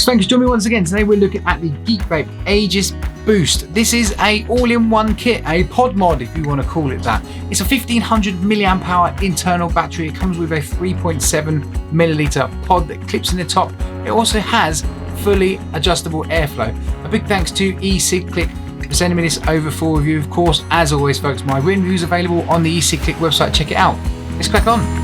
thanks for joining me once again. Today we're looking at the GeekVape Aegis Boost. This is a all-in-one kit, a pod mod if you want to call it that. It's a 1500 milliamp hour internal battery. It comes with a 3.7 milliliter pod that clips in the top. It also has fully adjustable airflow. A big thanks to eSigClick for sending me this over for review. Of course, as always folks, my written review is available on the eSigClick website. Check it out. Let's crack on.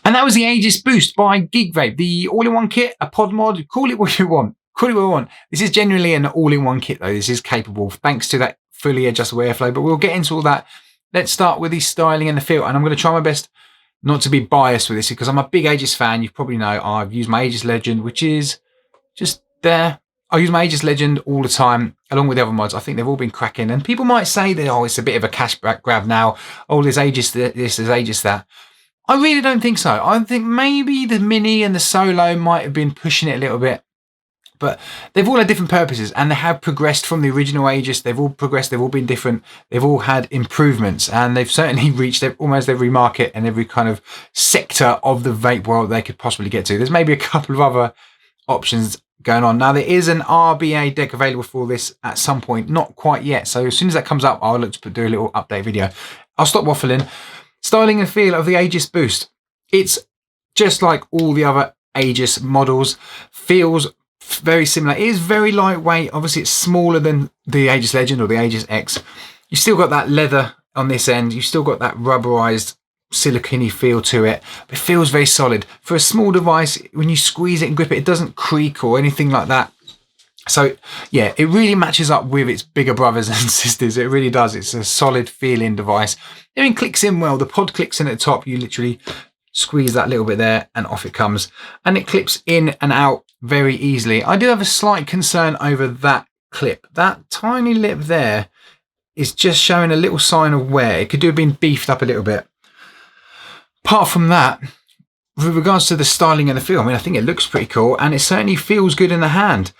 And that was the Aegis Boost by GeekVape, the all-in-one kit, a pod mod, call it what you want. Call it what you want. This is genuinely an all-in-one kit though. This is capable thanks to that fully adjustable airflow, but we'll get into all that. Let's start with the styling and the feel. And I'm going to try my best not to be biased with this because I'm a big Aegis fan. You probably know I've used my Aegis Legend, which is just there. I use my Aegis Legend all the time, along with the other mods. I think they've all been cracking. And people might say that, oh, it's a bit of a cash grab now. Oh, there's Aegis this, there's Aegis that. I really don't think so. I think maybe the Mini and the Solo might have been pushing it a little bit. But they've all had different purposes and they have progressed from the original Aegis. They've all progressed. They've all been different. They've all had improvements and they've certainly reached almost every market and every kind of sector of the vape world they could possibly get to. There's maybe a couple of other options going on. Now, there is an RBA deck available for this at some point. Not quite yet. So as soon as that comes up, I'll look to do a little update video. I'll stop waffling. Styling and feel of the Aegis Boost. It's just like all the other Aegis models. Feels very similar. It is very lightweight. Obviously, it's smaller than the Aegis Legend or the Aegis X. You've still got that leather on this end. You've still got that rubberized, silicone-y feel to it. But it feels very solid. For a small device, when you squeeze it and grip it, it doesn't creak or anything like that. So, yeah, it really matches up with its bigger brothers and sisters. It really does. It's a solid feeling device. Everything clicks in well. The pod clicks in at the top. You literally squeeze that little bit there and off it comes. And it clips in and out very easily. I do have a slight concern over that clip. That tiny lip there is just showing a little sign of wear. It could have been beefed up a little bit. Apart from that, with regards to the styling and the feel, I mean, I think it looks pretty cool and it certainly feels good in the hand.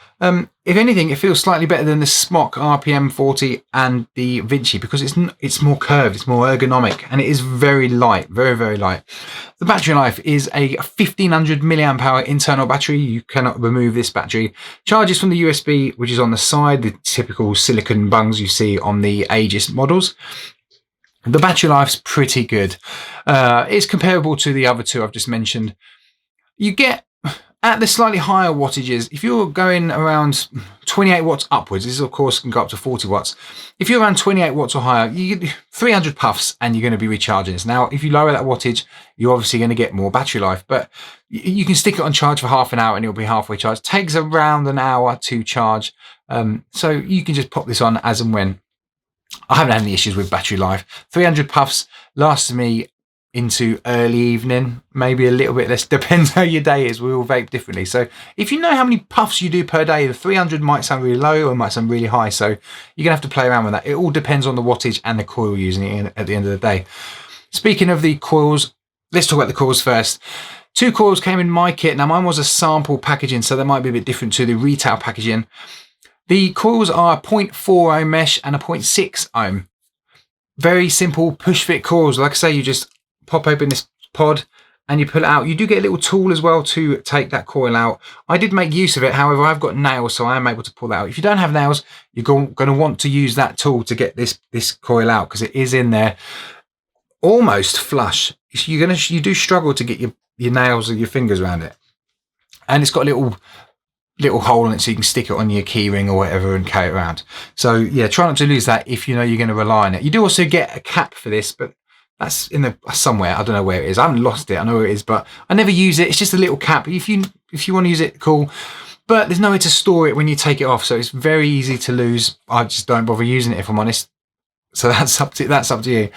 If anything, it feels slightly better than the Smok RPM 40 and the Vinci because it's more curved, it's more ergonomic, and it is very light, very, very light. The battery life is a 1500 milliamp hour internal battery. You cannot remove this battery. Charges from the USB, which is on the side, the typical silicon bungs you see on the Aegis models. The battery life's pretty good. It's comparable to the other two I've just mentioned. You get, at the slightly higher wattages, if you're going around 28 watts upwards, this of course can go up to 40 watts. If you're around 28 watts or higher, you get 300 puffs and you're going to be recharging this. Now, if you lower that wattage, you're obviously going to get more battery life, but you can stick it on charge for half an hour and it'll be halfway charged. It takes around an hour to charge. So you can just pop this on as and when. I haven't had any issues with battery life. 300 puffs lasts me into early evening, maybe a little bit less, depends how your day is. We all vape differently. So if you know how many puffs you do per day, the 300 might sound really low or it might sound really high. So you're going to have to play around with that. It all depends on the wattage and the coil you're using at the end of the day. Speaking of the coils, let's talk about the coils first. 2 coils came in my kit. Now mine was a sample packaging, so that might be a bit different to the retail packaging. The coils are a 0.4 ohm mesh and a 0.6 ohm. Very simple push fit coils. Like I say, you just pop open this pod and you pull it out. You do get a little tool as well to take that coil out. I did make use of it. However, I've got nails, so I am able to pull that out. If you don't have nails, you're going to want to use that tool to get this coil out, because it is in there almost flush. You do struggle to get your nails or your fingers around it. And it's got a little hole in it, so you can stick it on your key ring or whatever and carry it around. So yeah, try not to lose that if you know you're going to rely on it. You do also get a cap for this, but that's in the somewhere. I don't know where it is. I haven't lost it. I know where it is, but I never use it. It's just a little cap. If you want to use it, cool. But there's nowhere to store it when you take it off, so it's very easy to lose. I just don't bother using it, if I'm honest. So that's up to you.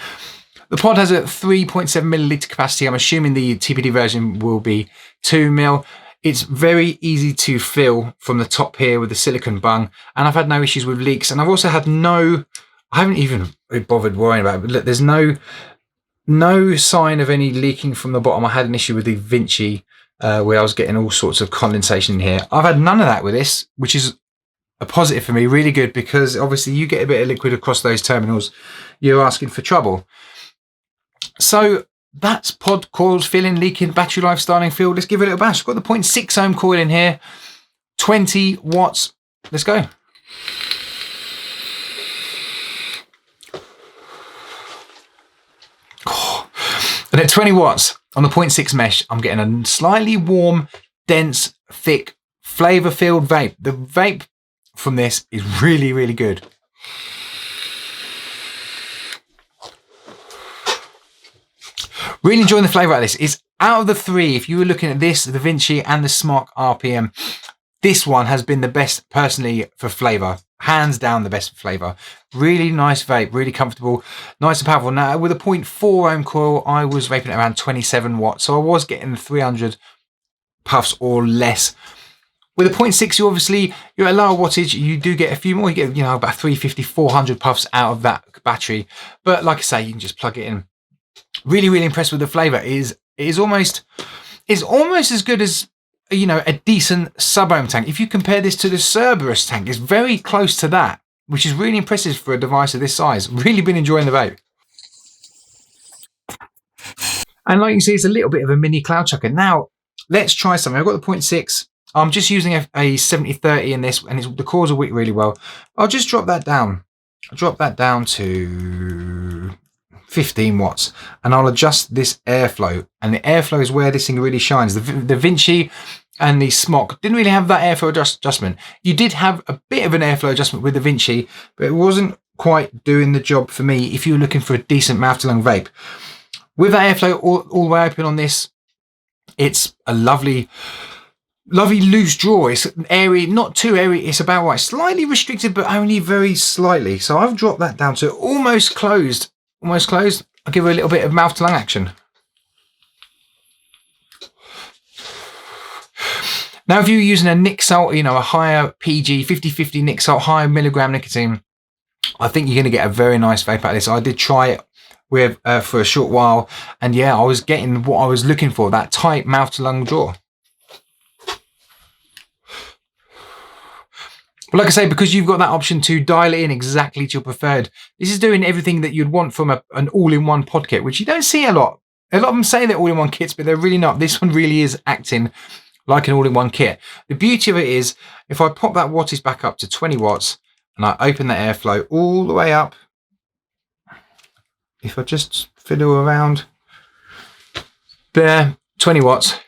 The pod has a 3.7 milliliter capacity. I'm assuming the TPD version will be 2 mil. It's very easy to fill from the top here with the silicone bung, and I've had no issues with leaks. And I've also had I haven't even bothered worrying about it, but look, there's no sign of any leaking from the bottom. I had an issue with the Vinci where I was getting all sorts of condensation in here. I've had none of that with this, which is a positive for me, really good, because obviously you get a bit of liquid across those terminals, you're asking for trouble. So that's pod, coils, filling, leaking, battery life, starting, field. Let's give it a little bash. I've got the 0.6 ohm coil in here, 20 watts. Let's go. And at 20 watts on the 0.6 mesh, I'm getting a slightly warm, dense, thick, flavor-filled vape. The vape from this is really, really good. Really enjoying the flavour out of this. It's out of the three, if you were looking at this, the Vinci and the Smok RPM, this one has been the best personally for flavour. Hands down the best for flavour. Really nice vape, really comfortable, nice and powerful. Now with a 0.4 ohm coil, I was vaping at around 27 watts. So I was getting 300 puffs or less. With a 0.6, you're at lower wattage, you do get a few more. You get, about 350, 400 puffs out of that battery. But like I say, you can just plug it in. Really, really impressed with the flavour. It is almost as good as a decent sub-ohm tank. If you compare this to the Cerberus tank, it's very close to that, which is really impressive for a device of this size. Really been enjoying the vape. And like you see, it's a little bit of a mini cloud chucker. Now, let's try something. I've got the 0.6. I'm just using a 70-30 in this, and the coils will wick really well. I'll just drop that down. I'll drop that down to 15 watts, and I'll adjust this airflow, and the airflow is where this thing really shines. The Vinci and the Smok didn't really have that airflow adjustment. You did have a bit of an airflow adjustment with the Vinci, but it wasn't quite doing the job for me if you were looking for a decent mouth to lung vape. With that airflow all the way open on this, it's a lovely loose draw. It's airy, not too airy, it's about right, slightly restricted, but only very slightly. So I've dropped that down to almost closed. Almost closed. I'll give her a little bit of mouth to lung action. Now, if you're using a nic salt, a higher PG, 50-50 nic salt, higher milligram nicotine, I think you're going to get a very nice vape out of this. I did try it with for a short while, and yeah, I was getting what I was looking for, that tight mouth to lung draw. But like I say, because you've got that option to dial it in exactly to your preferred, this is doing everything that you'd want from an all-in-one pod kit, which you don't see a lot. A lot of them say they're all-in-one kits, but they're really not. This one really is acting like an all-in-one kit. The beauty of it is, if I pop that wattage back up to 20 watts and I open that airflow all the way up, if I just fiddle around there, 20 watts.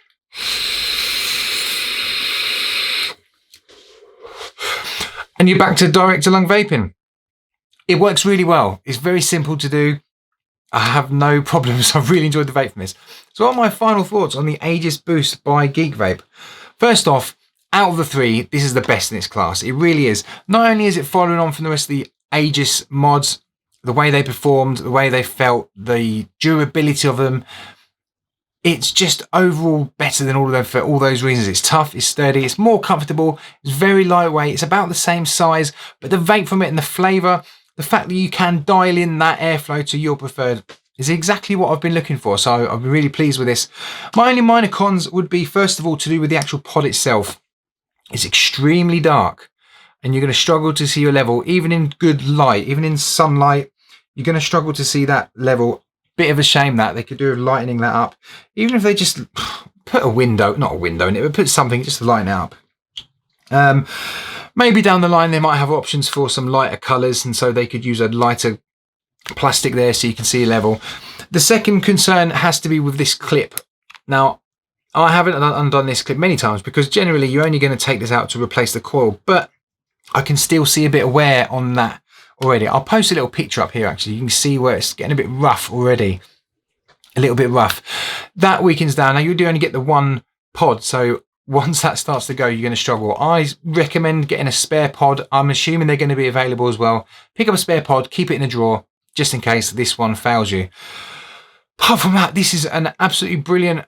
And you're back to direct to lung vaping. It works really well. It's very simple to do. I have no problems. I've really enjoyed the vape from this. So what are my final thoughts on the Aegis Boost by GeekVape? First off, out of the three, this is the best in its class. It really is. Not only is it following on from the rest of the Aegis mods, the way they performed, the way they felt, the durability of them, it's just overall better than all of them for all those reasons. It's tough, it's sturdy, it's more comfortable, it's very lightweight, it's about the same size, but the vape from it and the flavour, the fact that you can dial in that airflow to your preferred is exactly what I've been looking for. So I've been really pleased with this. My only minor cons would be, first of all, to do with the actual pod itself. It's extremely dark. and you're going to struggle to see your level, even in good light, even in sunlight. You're going to struggle to see that level. Bit of a shame that they could do with lightening that up, even if they just put a window, not a window in it, but put something just to lighten it up. Maybe down the line they might have options for some lighter colours, and so they could use a lighter plastic there so you can see level. The second concern has to be with this clip. Now, I haven't undone this clip many times because generally you're only going to take this out to replace the coil, but I can still see a bit of wear on that already. I'll post a little picture up here actually. You can see where it's getting a bit rough already. A little bit rough. That weakens down. Now you do only get the one pod, so once that starts to go, you're going to struggle. I recommend getting a spare pod. I'm assuming they're going to be available as well. Pick up a spare pod, keep it in a drawer, just in case this one fails you. Apart from that, this is an absolutely brilliant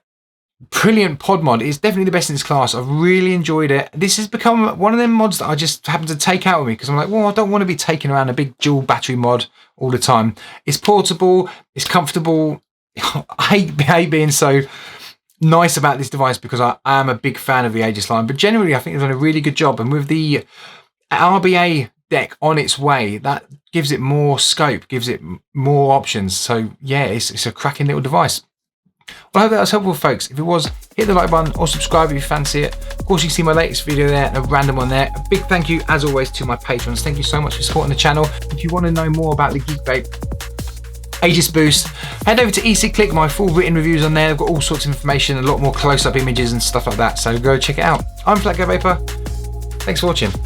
pod mod. It's definitely the best in its class. I've really enjoyed it. This has become one of them mods that I just happen to take out with me because I'm like, well, I don't want to be taking around a big dual battery mod all the time. It's portable, it's comfortable. I hate being so nice about this device because I am a big fan of the Aegis line, but generally I think they've done a really good job, and with the RBA deck on its way, that gives it more scope, gives it more options. So yeah, it's a cracking little device. Well, I hope that was helpful, folks. If it was, hit the like button or subscribe if you fancy it. Of course, you can see my latest video there and a random one there. A big thank you, as always, to my patrons. Thank you so much for supporting the channel. If you want to know more about the GeekVape Aegis Boost, head over to EC-Click. My full written reviews on there. I've got all sorts of information, a lot more close-up images and stuff like that. So go check it out. I'm Flat Guy Vapor. Thanks for watching.